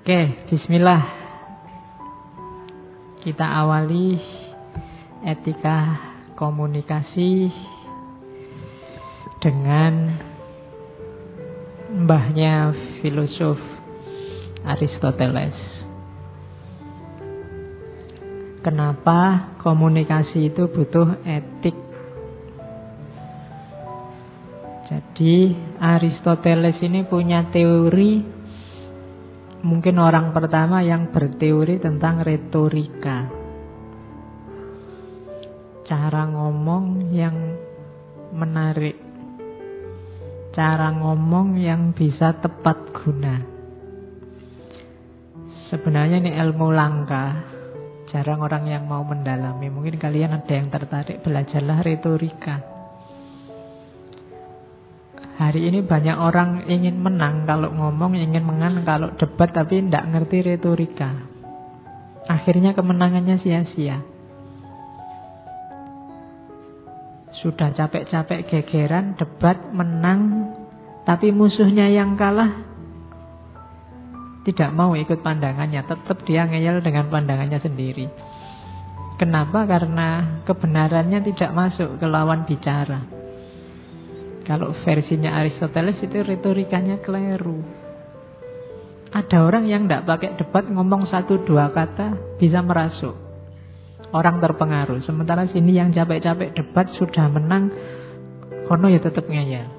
Oke, bismillah. Kita awali etika komunikasi dengan mbahnya filosof Aristoteles. Kenapa komunikasi itu butuh etik? Jadi Aristoteles ini punya teori, mungkin orang pertama yang berteori tentang retorika. Cara ngomong yang menarik, cara ngomong yang bisa tepat guna. Sebenarnya ini ilmu langka, jarang orang yang mau mendalami. Mungkin kalian ada yang tertarik, belajarlah retorika. Hari ini banyak orang ingin menang kalau ngomong, ingin menang kalau debat, tapi tidak ngerti retorika. Akhirnya kemenangannya sia-sia. Sudah capek-capek gegeran, debat, menang, tapi musuhnya yang kalah tidak mau ikut pandangannya. Tetap dia ngeyel dengan pandangannya sendiri. Kenapa? Karena kebenarannya tidak masuk ke lawan bicara. Kalau versinya Aristoteles itu retorikanya keliru. Ada orang yang tidak pakai debat, ngomong 1-2 kata bisa merasuk, orang terpengaruh. Sementara sini yang capek-capek debat sudah menang, kono ya tetap ngeyel.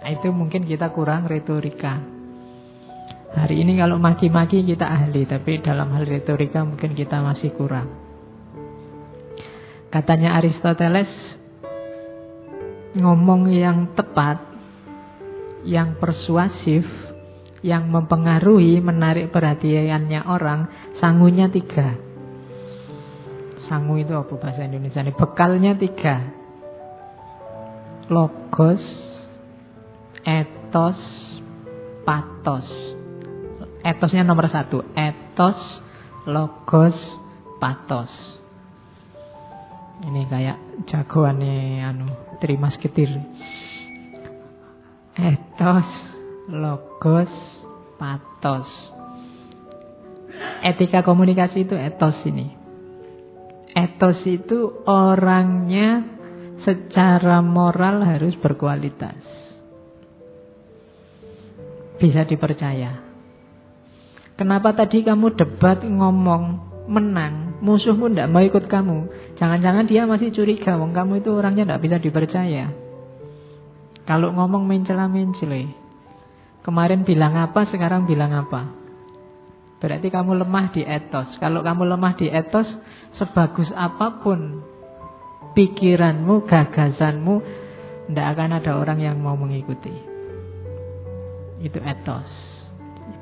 Nah, itu mungkin kita kurang retorika. Hari ini kalau maki-maki kita ahli, tapi dalam hal retorika mungkin kita masih kurang. Katanya Aristoteles, ngomong yang tepat, yang persuasif, yang mempengaruhi, menarik perhatiannya orang, sangunya 3. Sangu itu apa bahasa Indonesia ini? Bekalnya 3. Logos, etos, patos. Etosnya nomor 1. Etos, logos, patos. Ini kayak jagoannya Tri Musketeer. Etos, logos, patos. Etika komunikasi itu etos ini. Etos itu orangnya secara moral harus berkualitas, bisa dipercaya. Kenapa tadi kamu debat, ngomong, menang, musuhmu tidak mau ikut kamu? Jangan-jangan dia masih curiga, wong kamu itu orangnya tidak bisa dipercaya. Kalau ngomong mencela-mencela, kemarin bilang apa, sekarang bilang apa, berarti kamu lemah di etos. Kalau kamu lemah di etos, sebagus apapun pikiranmu, gagasanmu, tidak akan ada orang yang mau mengikuti. Itu etos.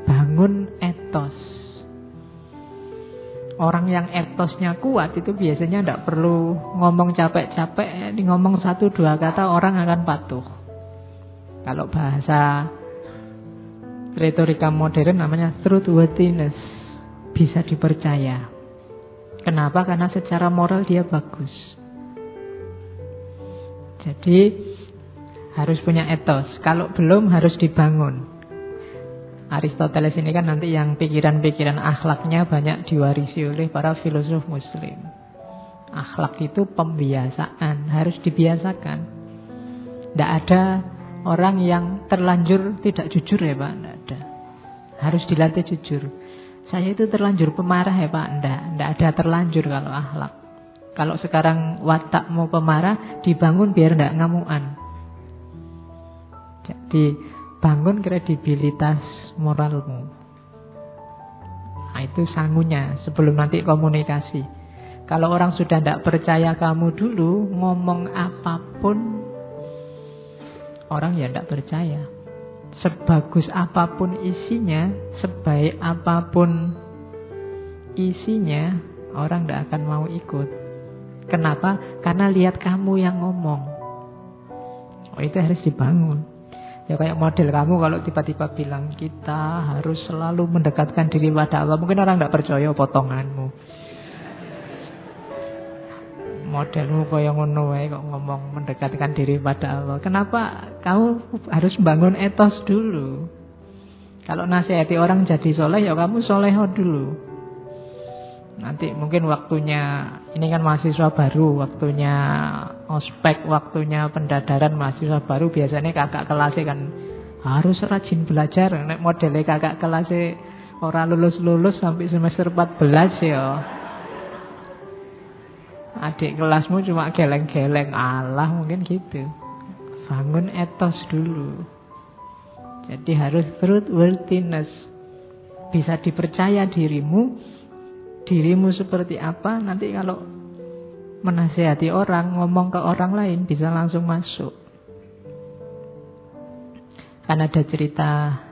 Bangun etos. Orang yang etosnya kuat itu biasanya tidak perlu ngomong capek-capek, ngomong 1-2 kata orang akan patuh. Kalau bahasa retorika modern namanya truthworthiness, bisa dipercaya. Kenapa? Karena secara moral dia bagus. Jadi harus punya etos. Kalau belum harus dibangun. Aristoteles ini kan nanti yang pikiran-pikiran akhlaknya banyak diwarisi oleh para filosof muslim. Akhlak itu pembiasaan, harus dibiasakan. Tidak ada orang yang terlanjur tidak jujur ya Pak, tidak ada. Harus dilatih jujur. Saya itu terlanjur pemarah ya Pak, tidak ada terlanjur kalau akhlak. Kalau sekarang watakmu pemarah, dibangun biar tidak ngamuan. Jadi bangun kredibilitas moralmu. Nah, itu sangunya sebelum nanti komunikasi. Kalau orang sudah tidak percaya kamu dulu, ngomong apapun orang ya tidak percaya. Sebagus apapun isinya, sebaik apapun isinya, orang tidak akan mau ikut. Kenapa? Karena lihat kamu yang ngomong. Oh, itu harus dibangun. Ya kayak model kamu kalau tiba-tiba bilang kita harus selalu mendekatkan diri pada Allah, mungkin orang tidak percaya potonganmu. Modelmu kayak ngono wae kok ngomong mendekatkan diri pada Allah. Kenapa? Kamu harus bangun etos dulu. Kalau nasihati orang jadi soleh, ya kamu soleho dulu. Nanti mungkin waktunya, ini kan mahasiswa baru, waktunya ospek, waktunya pendadaran mahasiswa baru, biasanya kakak kelasnya kan harus rajin belajar. Nek modelnya kakak kelasnya orang lulus-lulus sampai semester 14 ya. Adik kelasmu cuma geleng-geleng, alah mungkin gitu. Bangun etos dulu. Jadi harus truthworthiness. Bisa dipercaya dirimu seperti apa, nanti kalau menasihati orang, ngomong ke orang lain bisa langsung masuk. Kan ada cerita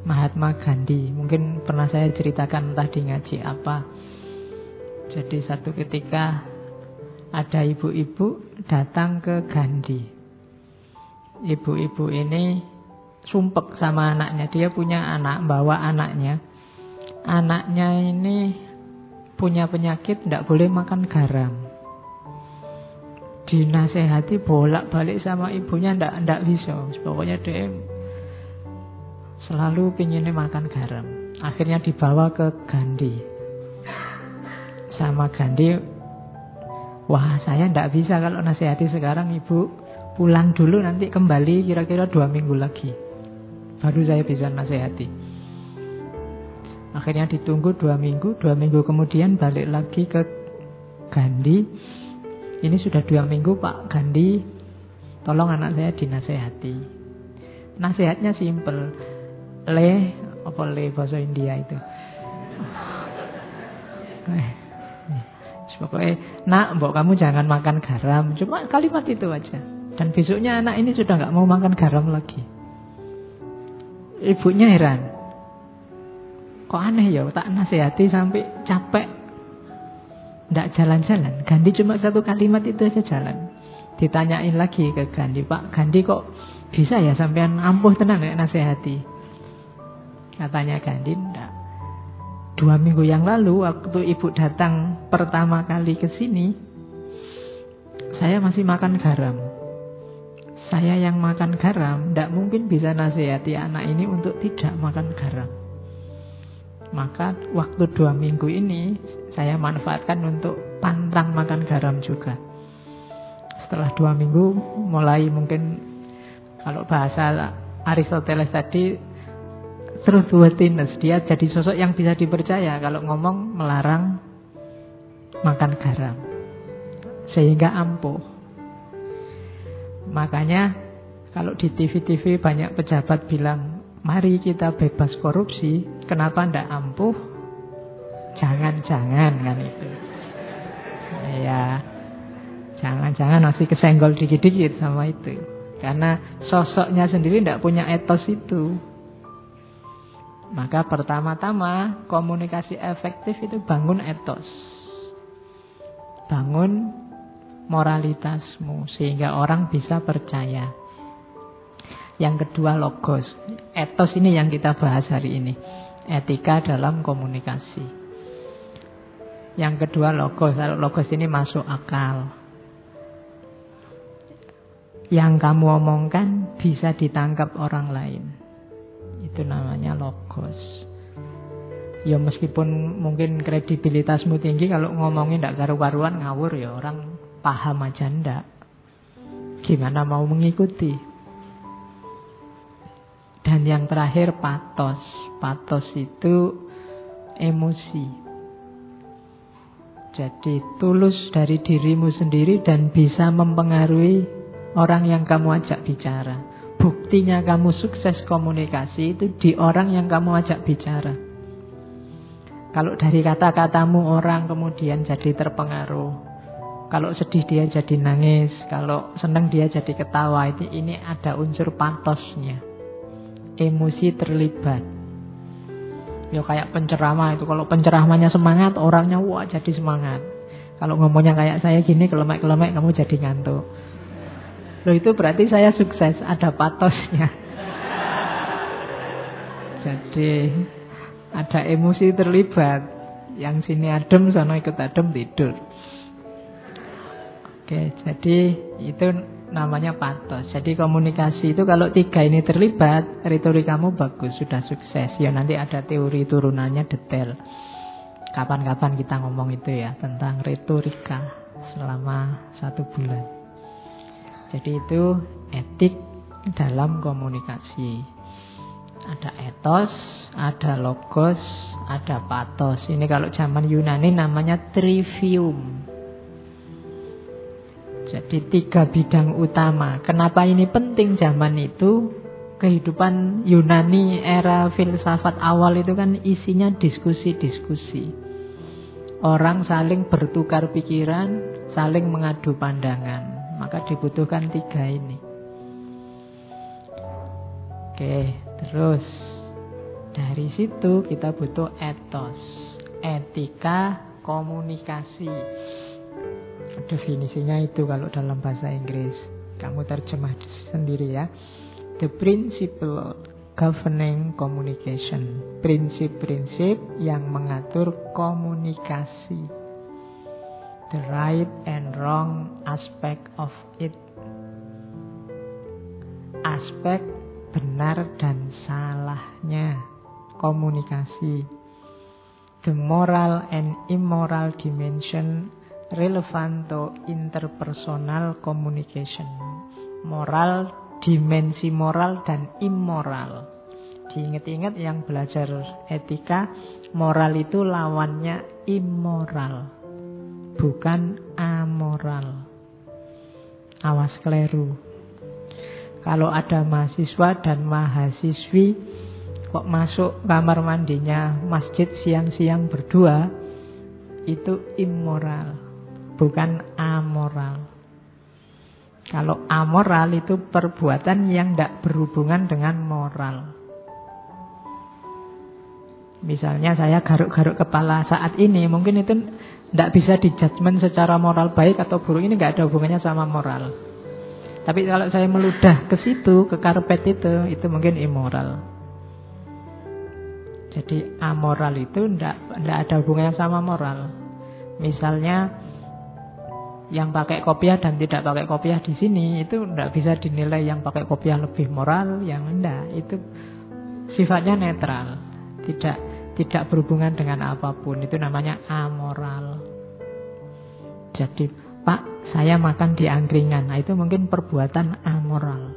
Mahatma Gandhi, mungkin pernah saya ceritakan entah di ngaji apa. Jadi satu ketika ada ibu-ibu datang ke Gandhi. Ibu-ibu ini sumpek sama anaknya. Dia punya anak, bawa anaknya. Anaknya ini punya penyakit, tidak boleh makan garam. Dinasehati bolak-balik sama ibunya, tidak bisa. Pokoknya dia selalu pinginnya makan garam. Akhirnya dibawa ke Gandhi. Sama Gandhi, wah saya tidak bisa kalau nasihati sekarang, ibu pulang dulu, nanti kembali kira-kira 2 minggu lagi baru saya bisa nasihati. Akhirnya ditunggu 2 minggu, 2 minggu kemudian balik lagi ke Gandhi. Ini sudah 2 minggu Pak Gandhi, tolong anak saya dinasehati. Nasihatnya simple. Apa bahasa India itu? Pokoknya, nak, mbok kamu jangan makan garam. Cuma kalimat itu aja. Dan besoknya anak ini sudah gak mau makan garam lagi. Ibunya heran. Kok aneh ya, tak nasihati sampai capek, ndak jalan-jalan. Gandhi cuma 1 kalimat itu aja jalan. Ditanyain lagi ke Gandhi, Pak Gandhi kok bisa ya sampean ampuh tenan ya nasihati? Katanya Gandhi, ndak. 2 minggu yang lalu waktu ibu datang pertama kali ke sini, saya masih makan garam. Saya yang makan garam, ndak mungkin bisa nasihati anak ini untuk tidak makan garam. Maka waktu 2 minggu ini saya manfaatkan untuk pantang makan garam juga. Setelah 2 minggu mulai, mungkin kalau bahasa Aristoteles tadi, truthworthiness, dia jadi sosok yang bisa dipercaya kalau ngomong melarang makan garam, sehingga ampuh. Makanya kalau di TV-TV banyak pejabat bilang, mari kita bebas korupsi, kenapa ndak ampuh? Jangan-jangan kan itu. Ya, jangan-jangan masih kesenggol dikit-dikit sama itu. Karena sosoknya sendiri ndak punya etos itu. Maka pertama-tama komunikasi efektif itu bangun etos. Bangun moralitasmu sehingga orang bisa percaya. Yang kedua logos. Etos ini yang kita bahas hari ini. Etika dalam komunikasi. Yang kedua logos. Kalau logos ini masuk akal. Yang kamu omongkan bisa ditangkap orang lain. Itu namanya logos. Ya meskipun mungkin kredibilitasmu tinggi, kalau ngomongin tidak karu-karuan ngawur ya orang paham aja ndak. Gimana mau mengikuti? Dan yang terakhir patos. Patos itu emosi. Jadi tulus dari dirimu sendiri dan bisa mempengaruhi orang yang kamu ajak bicara. Buktinya kamu sukses komunikasi itu di orang yang kamu ajak bicara. Kalau dari kata-katamu orang kemudian jadi terpengaruh. Kalau sedih dia jadi nangis. Kalau senang dia jadi ketawa. Ini ada unsur patosnya. Emosi terlibat. Ya kayak penceramah itu. Kalau penceramahnya semangat, orangnya wah jadi semangat. Kalau ngomongnya kayak saya gini, kelemek-kelemek, kamu jadi ngantuk. Loh itu berarti saya sukses, ada patosnya. Jadi ada emosi terlibat. Yang sini adem, sana ikut adem, tidur. Oke, jadi itu namanya patos. Jadi komunikasi itu kalau 3 ini terlibat, retorikamu bagus, sudah sukses. Ya nanti ada teori turunannya detail. Kapan-kapan kita ngomong itu ya, tentang retorika selama 1 bulan. Jadi itu etik dalam komunikasi. Ada etos, ada logos, ada patos. Ini kalau zaman Yunani namanya trivium. Jadi 3 bidang utama. Kenapa ini penting zaman itu? Kehidupan Yunani era filsafat awal itu kan isinya diskusi-diskusi. Orang saling bertukar pikiran, saling mengadu pandangan. Maka dibutuhkan 3 ini. Oke, terus dari situ kita butuh etos, etika komunikasi. Definisinya itu kalau dalam bahasa Inggris. Kamu terjemah sendiri ya. The principle governing communication. Prinsip-prinsip yang mengatur komunikasi. The right and wrong aspect of it. Aspek benar dan salahnya komunikasi. The moral and immoral dimension relevant to interpersonal communication. Moral, dimensi moral dan immoral. Diingat-ingat yang belajar etika, moral itu lawannya immoral, bukan amoral. Awas keliru. Kalau ada mahasiswa dan mahasiswi kok masuk kamar mandinya masjid siang-siang berdua, itu immoral, bukan amoral. Kalau amoral itu perbuatan yang tidak berhubungan dengan moral. Misalnya saya garuk-garuk kepala saat ini, mungkin itu tidak bisa dijudgment secara moral baik atau buruk. Ini tidak ada hubungannya sama moral. Tapi kalau saya meludah ke situ, ke karpet itu mungkin immoral. Jadi amoral itu tidak ada hubungannya sama moral. Misalnya yang pakai kopiah dan tidak pakai kopiah di sini itu tidak bisa dinilai yang pakai kopiah lebih moral, yang enggak. Itu sifatnya netral, tidak berhubungan dengan apapun. Itu namanya amoral. Jadi Pak, saya makan di angkringan. Nah, itu mungkin perbuatan amoral.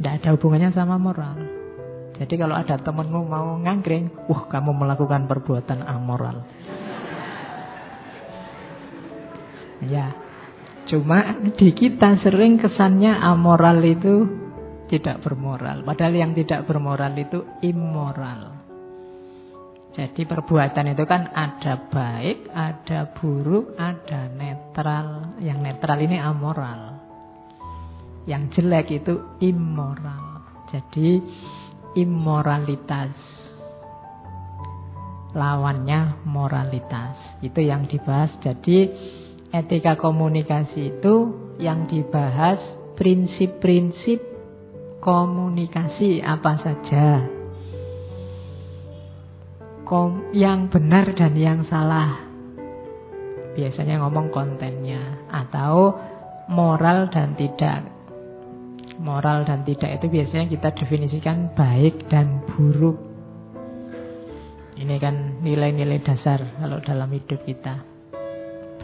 Tidak ada hubungannya sama moral. Jadi kalau ada temenmu mau ngangkring, kamu melakukan perbuatan amoral. Ya, cuma di kita sering kesannya amoral itu tidak bermoral. Padahal yang tidak bermoral itu immoral. Jadi perbuatan itu kan ada baik, ada buruk, ada netral. Yang netral ini amoral. Yang jelek itu immoral. Jadi immoralitas lawannya moralitas. Itu yang dibahas. Jadi etika komunikasi itu yang dibahas prinsip-prinsip komunikasi apa saja. Yang benar dan yang salah. Biasanya ngomong kontennya. Atau moral dan tidak. Moral dan tidak itu biasanya kita definisikan baik dan buruk. Ini kan nilai-nilai dasar kalau dalam hidup kita.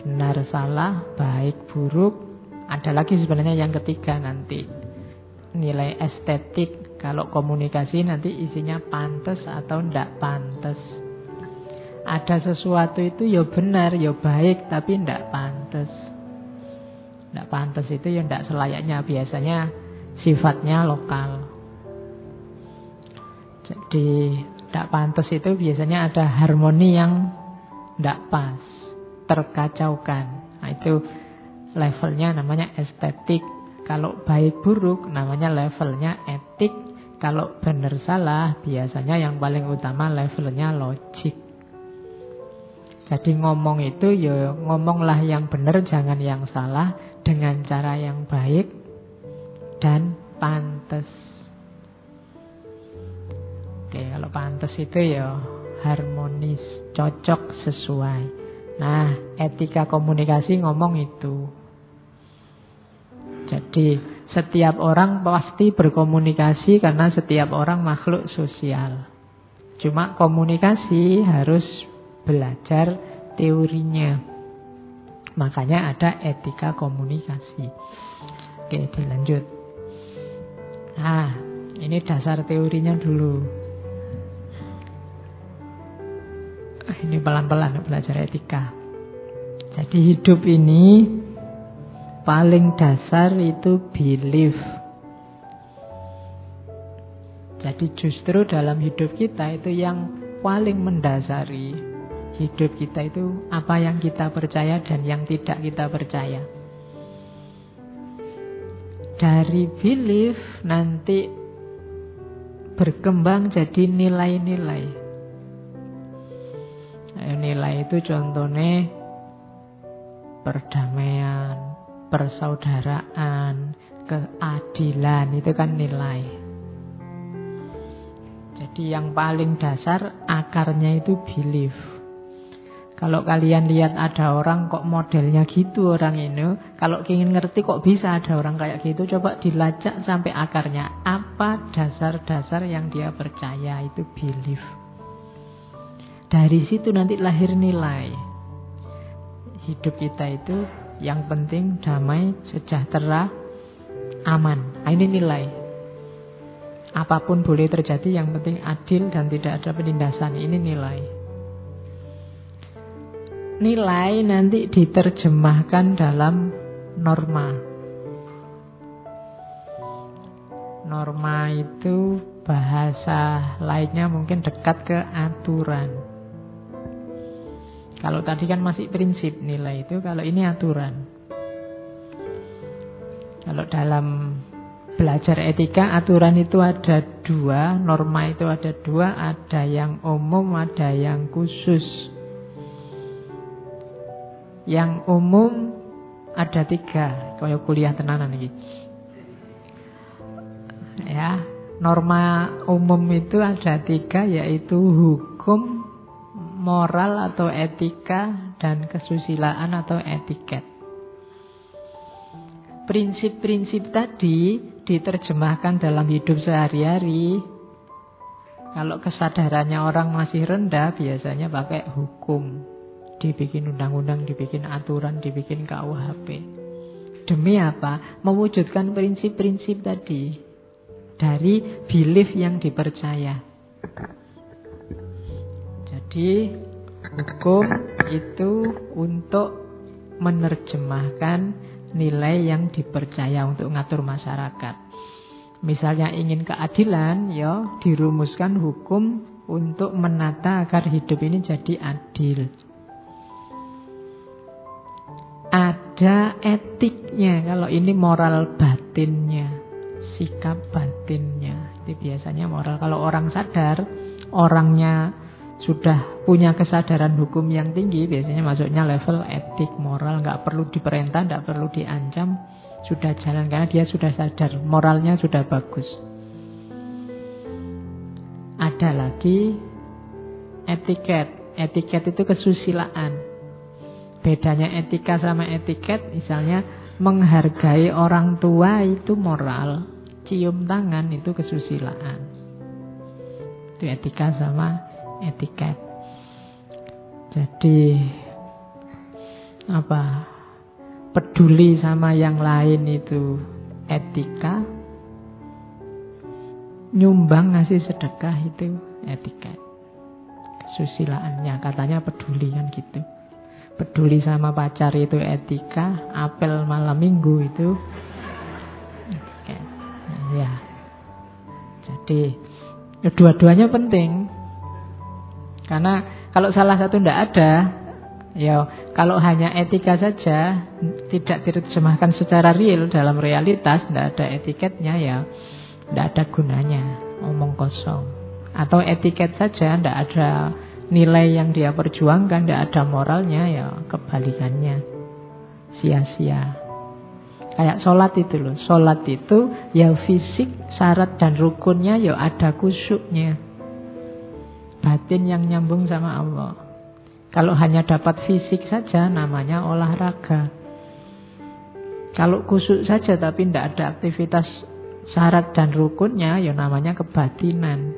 Benar, salah, baik, buruk. Ada lagi sebenarnya yang ketiga nanti. Nilai estetik. Kalau komunikasi nanti isinya pantas atau tidak pantas. Ada sesuatu itu ya benar, ya baik, tapi tidak pantas. Tidak pantas itu ya tidak selayaknya. Biasanya sifatnya lokal. Jadi tidak pantas itu biasanya ada harmoni yang tidak pas, terkacaukan. Nah, itu levelnya namanya estetik. Kalau baik buruk namanya levelnya etik. Kalau benar salah biasanya yang paling utama levelnya logik. Jadi ngomong itu ya ngomonglah yang benar, jangan yang salah, dengan cara yang baik dan pantas. Oke, kalau pantas itu ya harmonis, cocok, sesuai. Nah, etika komunikasi ngomong itu. Jadi setiap orang pasti berkomunikasi karena setiap orang makhluk sosial. Cuma komunikasi harus belajar teorinya. Makanya ada etika komunikasi. Oke, dilanjut. Nah, ini dasar teorinya dulu. Ini pelan-pelan belajar etika. Jadi hidup ini paling dasar itu belief. Jadi justru dalam hidup kita itu yang paling mendasari hidup kita itu apa yang kita percaya dan yang tidak kita percaya. Dari belief nanti berkembang jadi nilai-nilai. Nilai itu contohnya perdamaian, persaudaraan, keadilan, itu kan nilai. Jadi yang paling dasar akarnya itu belief. Kalau kalian lihat ada orang kok modelnya gitu orang ini, kalau ingin ngerti kok bisa ada orang kayak gitu, coba dilacak sampai akarnya. Apa dasar-dasar yang dia percaya, itu belief. Dari situ nanti lahir nilai. Hidup kita itu yang penting damai, sejahtera, aman. Nah, ini nilai. Apapun boleh terjadi, yang penting adil dan tidak ada penindasan. Ini nilai. Nilai nanti diterjemahkan dalam norma. Norma itu bahasa lainnya mungkin dekat ke aturan. Kalau tadi kan masih prinsip nilai itu, kalau ini aturan. Kalau dalam belajar etika, aturan itu ada dua, norma itu ada dua, ada yang umum, ada yang khusus. Yang umum ada tiga, kayak kuliah tenanan ini. Ya, norma umum itu ada tiga, yaitu hukum, moral atau etika, dan kesusilaan atau etiket. Prinsip-prinsip tadi diterjemahkan dalam hidup sehari-hari. Kalau kesadarannya orang masih rendah, biasanya pakai hukum. Dibikin undang-undang, dibikin aturan, dibikin KUHP. Demi apa? Mewujudkan prinsip-prinsip tadi dari belief yang dipercaya. Jadi hukum itu untuk menerjemahkan nilai yang dipercaya untuk ngatur masyarakat. Misalnya ingin keadilan, ya dirumuskan hukum untuk menata agar hidup ini jadi adil. Ada etiknya, kalau ini moral batinnya, sikap batinnya. Itu biasanya moral. Kalau orang sadar, orangnya sudah punya kesadaran hukum yang tinggi, biasanya masuknya level etik, moral, nggak perlu diperintah, nggak perlu diancam, sudah jalan karena dia sudah sadar, moralnya sudah bagus. Ada lagi etiket. Etiket itu kesusilaan. Bedanya etika sama etiket, misalnya menghargai orang tua itu moral, cium tangan itu kesusilaan. Itu etika sama etiket. Jadi apa? Peduli sama yang lain itu etika. Nyumbang ngasih sedekah itu etiket. Kesusilaannya katanya peduli kan gitu. Peduli sama pacar itu etika. Apel malam minggu itu etiket. Ya. Jadi dua-duanya penting. Karena kalau salah satu tidak ada, ya kalau hanya etika saja tidak diterjemahkan secara real dalam realitas, tidak ada etiketnya, ya tidak ada gunanya, omong kosong. Atau etiket saja tidak ada nilai yang dia perjuangkan, tidak ada moralnya, ya kebalikannya, sia-sia. Kayak sholat itu loh, sholat itu ya fisik, syarat dan rukunnya ya ada khusyuknya, batin yang nyambung sama Allah. Kalau hanya dapat fisik saja namanya olahraga. Kalau kusuk saja tapi tidak ada aktivitas syarat dan rukunnya, ya namanya kebatinan.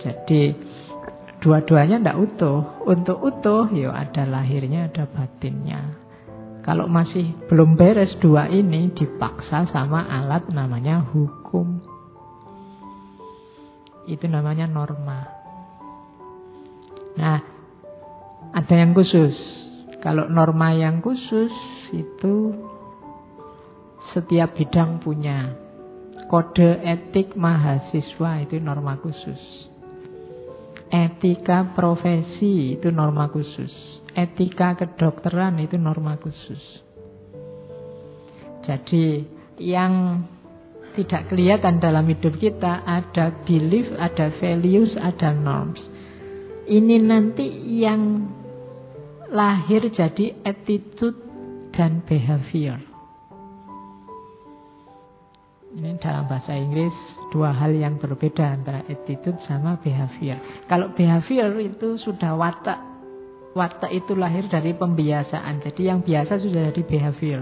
Jadi dua-duanya tidak utuh. Untuk utuh, ya ada lahirnya, ada batinnya. Kalau masih belum beres dua ini, dipaksa sama alat namanya hukum. Itu namanya norma. Nah, ada yang khusus. Kalau norma yang khusus itu setiap bidang punya. Kode etik mahasiswa itu norma khusus. Etika profesi itu norma khusus. Etika kedokteran itu norma khusus. Jadi yang tidak kelihatan dalam hidup kita ada belief, ada values, ada norms. Ini nanti yang lahir jadi attitude dan behavior. Ini dalam bahasa Inggris dua hal yang berbeda antara attitude sama behavior. Kalau behavior itu sudah watak. Watak itu lahir dari pembiasaan. Jadi yang biasa sudah jadi behavior.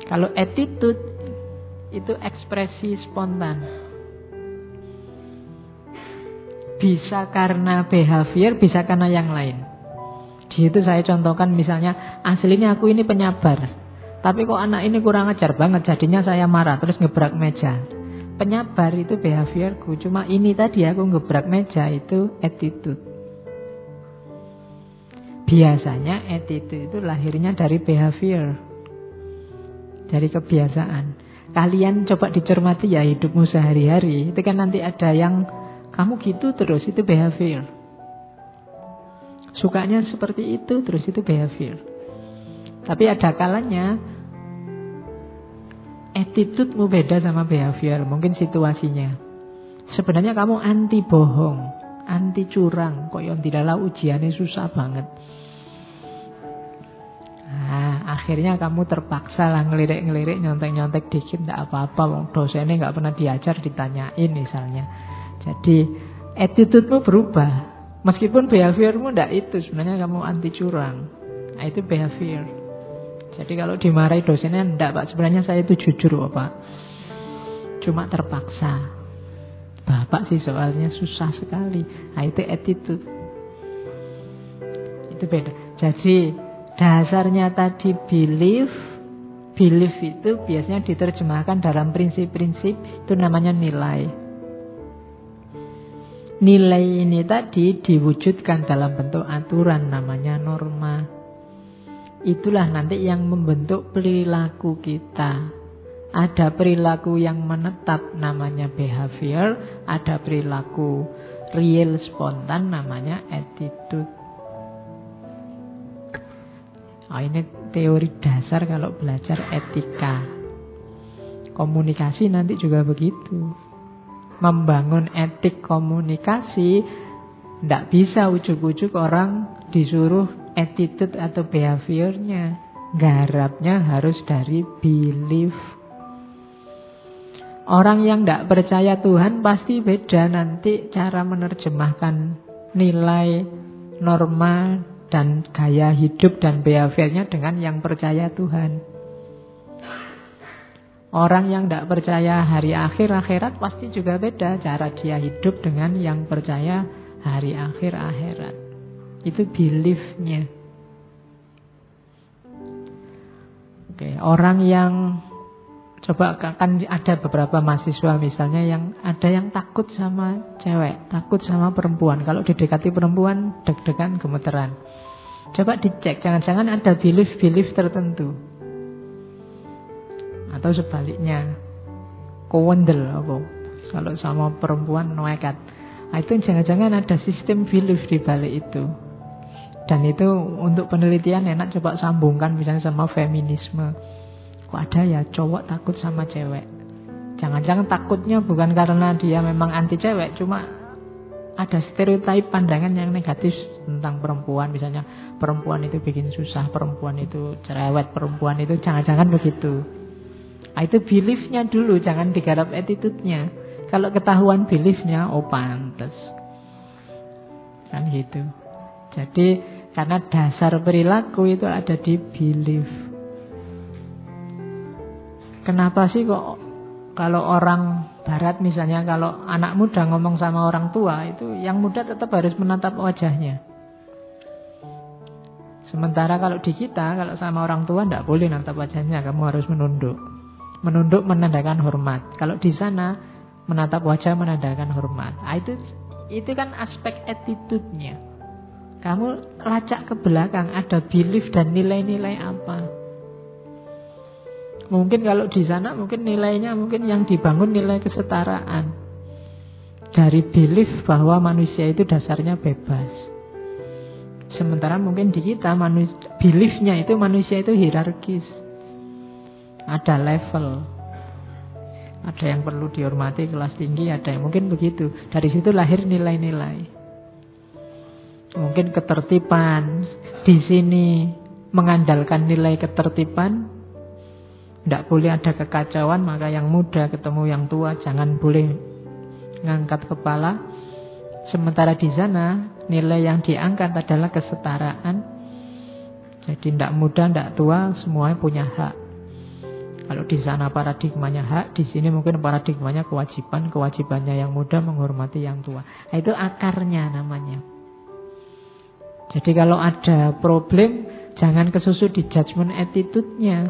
Kalau attitude itu ekspresi spontan. Bisa karena behavior, bisa karena yang lain. Di situ saya contohkan misalnya, aslinya aku ini penyabar. Tapi kok anak ini kurang ajar banget, jadinya saya marah, terus ngebrak meja. Penyabar itu behaviorku, cuma ini tadi aku ngebrak meja itu attitude. Biasanya attitude itu lahirnya dari behavior, dari kebiasaan. Kalian coba dicermati ya hidupmu sehari-hari. Itu kan nanti ada yang kamu gitu terus, itu behavior. Sukanya seperti itu, terus itu behavior. Tapi ada kalanya attitude-mu beda sama behavior. Mungkin situasinya. Sebenarnya kamu anti bohong, anti curang. Kok yang tidaklah ujiannya susah banget. Nah, akhirnya kamu terpaksa lah ngelirik-ngelirik, nyontek-nyontek dikit, tidak apa-apa. Dosennya nggak pernah diajar, ditanyain misalnya. Jadi attitude-mu berubah. Meskipun behaviormu tidak itu, sebenarnya kamu anti curang. Nah, itu behavior. Jadi kalau dimarahi dosennya, tidak Pak, sebenarnya saya itu jujur Pak. Cuma terpaksa. Bapak sih soalnya susah sekali. Nah, itu attitude. Itu beda. Jadi dasarnya tadi belief. Belief itu biasanya diterjemahkan dalam prinsip-prinsip, itu namanya nilai. Nilai ini tadi diwujudkan dalam bentuk aturan, namanya norma. Itulah nanti yang membentuk perilaku kita. Ada perilaku yang menetap, namanya behavior. Ada perilaku real, spontan, namanya attitude. Oh, ini teori dasar kalau belajar etika. Komunikasi nanti juga begitu. Membangun etik komunikasi, tidak bisa ujuk-ujuk orang disuruh attitude atau behaviornya. Garapnya harus dari belief. Orang yang tidak percaya Tuhan pasti beda nanti cara menerjemahkan nilai, norma, dan gaya hidup dan behaviornya dengan yang percaya Tuhan. Orang yang tidak percaya hari akhir, akhirat pasti juga beda cara dia hidup dengan yang percaya hari akhir, akhirat. Itu beliefnya. Oke, orang yang coba kan ada beberapa mahasiswa misalnya yang ada yang takut sama cewek, takut sama perempuan. Kalau didekati perempuan deg-degan, gemeteran. Coba dicek, jangan-jangan ada belief-belief tertentu. Atau sebaliknya, kowendel apa? Kalau sama perempuan nekat. Nah, itu jangan-jangan ada sistem belief di balik itu. Dan itu untuk penelitian enak coba sambungkan misalnya sama feminisme. Kok ada ya cowok takut sama cewek? Jangan-jangan takutnya bukan karena dia memang anti cewek, cuma ada stereotip pandangan yang negatif tentang perempuan. Misalnya perempuan itu bikin susah, perempuan itu cerewet, perempuan itu jangan-jangan begitu. Nah, itu beliefnya dulu, jangan digarap attitude-nya. Kalau ketahuan beliefnya, oh pantes. Kan gitu. Jadi Karena dasar perilaku itu ada di belief. Kenapa sih kok kalau orang barat misalnya, kalau anak muda ngomong sama orang tua, itu yang muda tetap harus menatap wajahnya. Sementara kalau di kita, kalau sama orang tua tidak boleh natap wajahnya, kamu harus menunduk. Menunduk menandakan hormat. Kalau di sana menatap wajah menandakan hormat. Itu kan aspek attitude-nya. Kamu lacak ke belakang, ada belief dan nilai-nilai apa. Mungkin kalau di sana mungkin nilainya mungkin yang dibangun nilai kesetaraan. Dari belief bahwa manusia itu dasarnya bebas. Sementara mungkin di kita beliefnya itu manusia itu hierarkis. Ada level. Ada yang perlu dihormati kelas tinggi, ada yang mungkin begitu. Dari situ lahir nilai-nilai. Mungkin ketertiban. Di sini mengandalkan nilai ketertiban. Tidak boleh ada kekacauan, maka yang muda ketemu yang tua jangan boleh ngangkat kepala. Sementara di sana nilai yang diangkat adalah kesetaraan. Jadi tidak muda, tidak tua, semuanya punya hak. Kalau di sana paradigmanya hak, di sini mungkin paradigmanya kewajiban. Kewajibannya yang muda menghormati yang tua. Nah, itu akarnya namanya. Jadi kalau ada problem, jangan kesusu di judgment attitude-nya.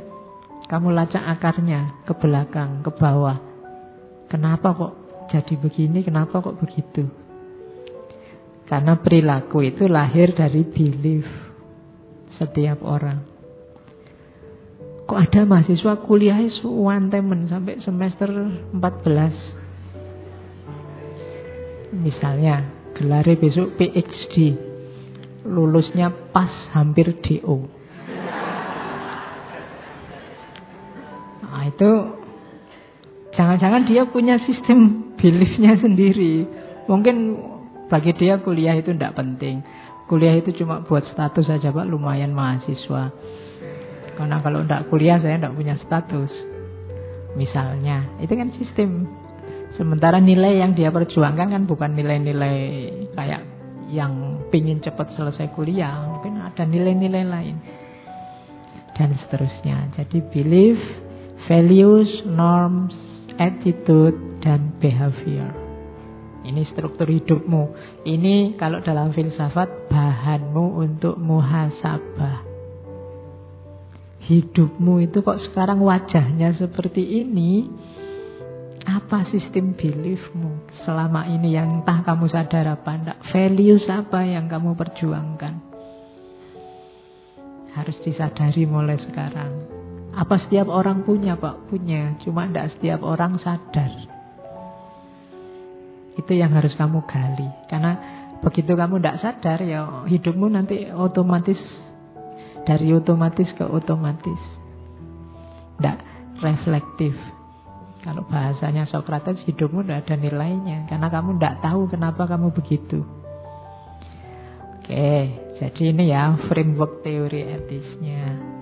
Kamu lacak akarnya ke belakang, ke bawah. Kenapa kok jadi begini? Kenapa kok begitu? Karena perilaku itu lahir dari belief setiap orang. Kok ada mahasiswa kuliah one temen sampai semester 14. Misalnya gelarnya besok PhD, lulusnya pas hampir DO. Nah, itu jangan-jangan dia punya sistem beliefnya sendiri. Mungkin bagi dia kuliah itu tidak penting. Kuliah itu cuma buat status saja, Pak, lumayan mahasiswa. Karena kalau tidak kuliah saya tidak punya status. Misalnya, itu kan sistem. Sementara nilai yang dia perjuangkan kan bukan nilai-nilai kayak yang pingin cepat selesai kuliah. Mungkin ada nilai-nilai lain. Dan seterusnya. Jadi belief, values, norms, attitude, dan behavior. Ini struktur hidupmu. Ini kalau dalam filsafat bahanmu untuk muhasabah. Hidupmu itu kok sekarang wajahnya seperti ini. Apa sistem beliefmu selama ini yang entah kamu sadar apa enggak? Values apa yang kamu perjuangkan? Harus disadari mulai sekarang. Apa setiap orang punya, Pak? Punya. Cuma enggak setiap orang sadar. Itu yang harus kamu gali. Karena begitu kamu tidak sadar, ya hidupmu nanti otomatis dari otomatis ke otomatis. Tidak reflektif. Kalau bahasanya Socrates, hidupmu tidak ada nilainya. Karena kamu tidak tahu kenapa kamu begitu. Oke, jadi ini ya framework teori etisnya.